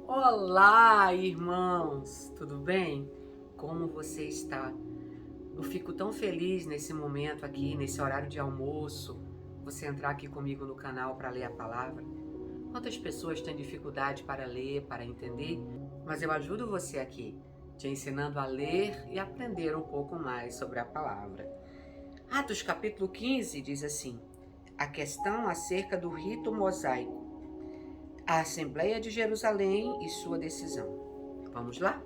Olá, irmãos! Tudo bem? Como você está? Eu fico tão feliz nesse momento aqui, nesse horário de almoço, você entrar aqui comigo no canal para ler a palavra. Quantas pessoas têm dificuldade para ler, para entender, mas eu ajudo você aqui, te ensinando a ler e aprender um pouco mais sobre a palavra. Atos capítulo 15 diz assim: a questão acerca do rito mosaico, a Assembleia de Jerusalém e sua decisão. Vamos lá?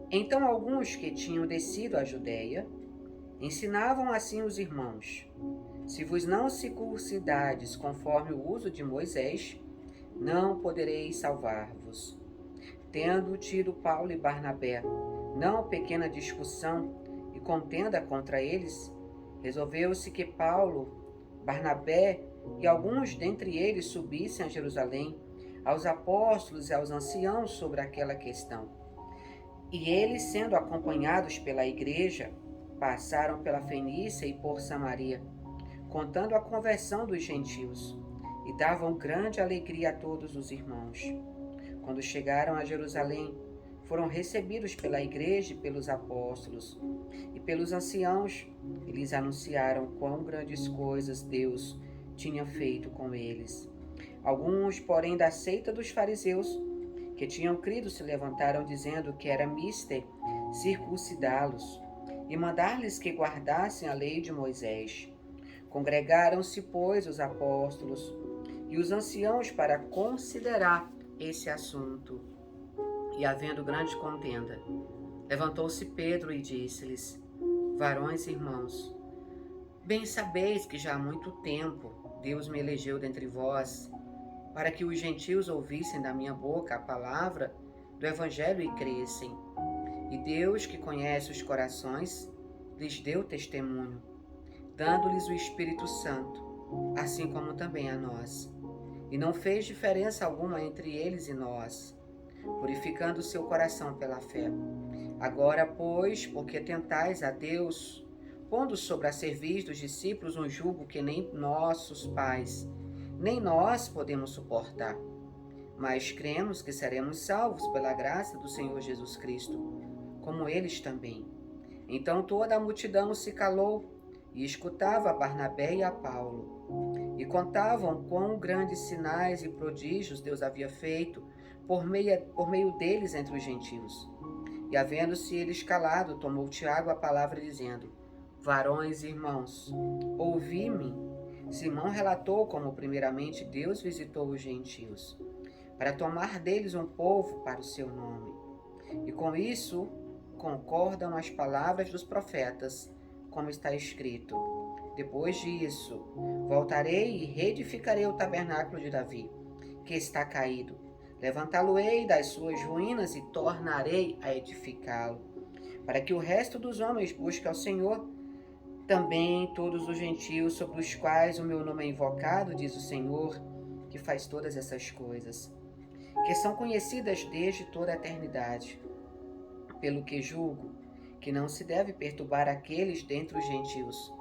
Então alguns que tinham descido à Judéia ensinavam assim os irmãos: se vos não circuncidades conforme o uso de Moisés, não podereis salvar-vos. Tendo tido Paulo e Barnabé não pequena discussão e contenda contra eles, resolveu-se que Paulo, Barnabé e alguns dentre eles subissem a Jerusalém aos apóstolos e aos anciãos sobre aquela questão. E eles, sendo acompanhados pela igreja, passaram pela Fenícia e por Samaria, contando a conversão dos gentios, e davam grande alegria a todos os irmãos. Quando chegaram a Jerusalém, foram recebidos pela igreja e pelos apóstolos e pelos anciãos, e lhes anunciaram quão grandes coisas Deus tinha feito com eles. Alguns, porém, da seita dos fariseus, que tinham crido, se levantaram dizendo que era mister circuncidá-los e mandar-lhes que guardassem a lei de Moisés. Congregaram-se, pois, os apóstolos e os anciãos para considerar esse assunto. E havendo grande contenda, levantou-se Pedro e disse-lhes: varões irmãos, bem sabeis que já há muito tempo Deus me elegeu dentre vós, para que os gentios ouvissem da minha boca a palavra do Evangelho e crescem. E Deus, que conhece os corações, lhes deu testemunho, dando-lhes o Espírito Santo, assim como também a nós. E não fez diferença alguma entre eles e nós, purificando o seu coração pela fé. Agora, pois, porque tentais a Deus, pondo sobre a cerviz dos discípulos um jugo que nem nossos pais, nem nós podemos suportar. Mas cremos que seremos salvos pela graça do Senhor Jesus Cristo, como eles também. Então toda a multidão se calou e escutava a Barnabé e a Paulo, e contavam quão grandes sinais e prodígios Deus havia feito por meio deles entre os gentios. E havendo-se eles calado, tomou Tiago a palavra, dizendo: varões e irmãos, ouvi-me. Simão relatou como primeiramente Deus visitou os gentios, para tomar deles um povo para o seu nome. E com isso concordam as palavras dos profetas, como está escrito: depois disso, voltarei e reedificarei o tabernáculo de Davi, que está caído. Levantá-lo-ei das suas ruínas e tornarei a edificá-lo, para que o resto dos homens busque ao Senhor, também todos os gentios sobre os quais o meu nome é invocado, diz o Senhor, que faz todas essas coisas, que são conhecidas desde toda a eternidade. Pelo que julgo que não se deve perturbar aqueles dentre os gentios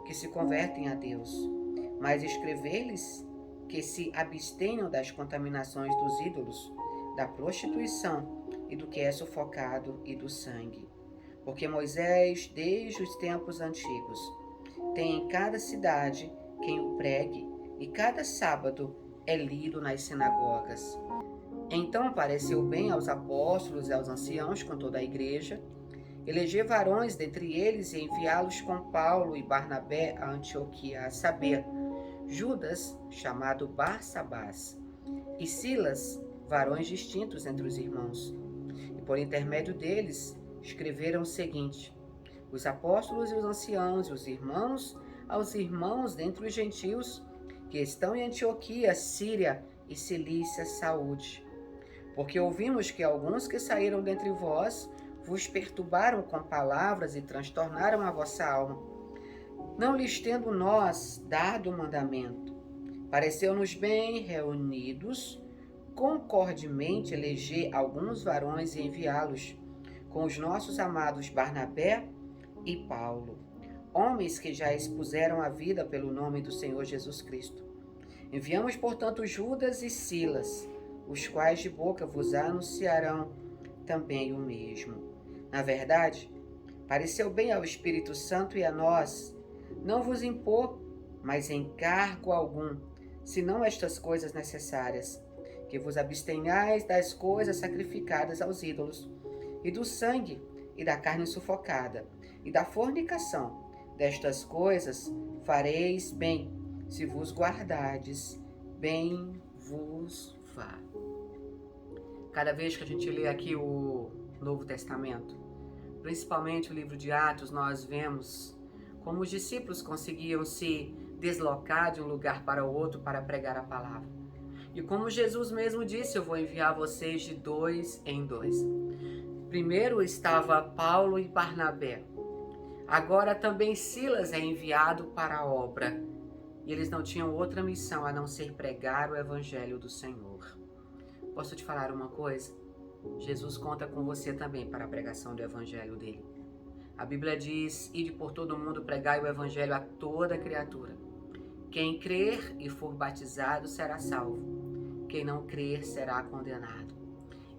que se convertem a Deus, mas escrever-lhes que se abstenham das contaminações dos ídolos, da prostituição e do que é sufocado e do sangue. Porque Moisés, desde os tempos antigos, tem em cada cidade quem o pregue, e cada sábado é lido nas sinagogas. Então pareceu bem aos apóstolos e aos anciãos com toda a igreja eleger varões dentre eles e enviá-los com Paulo e Barnabé a Antioquia, a saber, Judas, chamado Barsabás, e Silas, varões distintos entre os irmãos. E por intermédio deles escreveram o seguinte: os apóstolos e os anciãos e os irmãos aos irmãos dentre os gentios que estão em Antioquia, Síria e Cilícia, saúde. Porque ouvimos que alguns que saíram dentre vós vos perturbaram com palavras e transtornaram a vossa alma, não lhes tendo nós dado o mandamento. Pareceu-nos bem, reunidos, concordemente eleger alguns varões e enviá-los com os nossos amados Barnabé e Paulo, homens que já expuseram a vida pelo nome do Senhor Jesus Cristo. Enviamos, portanto, Judas e Silas, os quais de boca vos anunciarão também o mesmo. Na verdade, pareceu bem ao Espírito Santo e a nós não vos impor mais encargo algum, senão estas coisas necessárias, que vos abstenhais das coisas sacrificadas aos ídolos, e do sangue, e da carne sufocada, e da fornicação. Destas coisas fareis bem, se vos guardardes, bem vos vá. Cada vez que a gente lê aqui o Novo Testamento, principalmente o livro de Atos, nós vemos como os discípulos conseguiam se deslocar de um lugar para o outro para pregar a palavra. E como Jesus mesmo disse, eu vou enviar vocês de 2 em 2. Primeiro estava Paulo e Barnabé. Agora também Silas é enviado para a obra. E eles não tinham outra missão a não ser pregar o evangelho do Senhor. Posso te falar uma coisa? Jesus conta com você também para a pregação do evangelho dele. A Bíblia diz: ide por todo mundo, pregai o evangelho a toda criatura. Quem crer e for batizado será salvo. Quem não crer será condenado.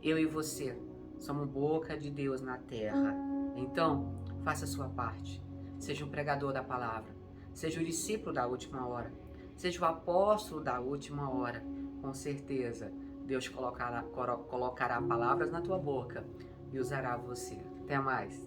Eu e você somos boca de Deus na terra. Então, faça a sua parte. Seja um pregador da palavra. Seja o discípulo da última hora. Seja o apóstolo da última hora. Com certeza, Deus colocará palavras na tua boca e usará você. Até mais.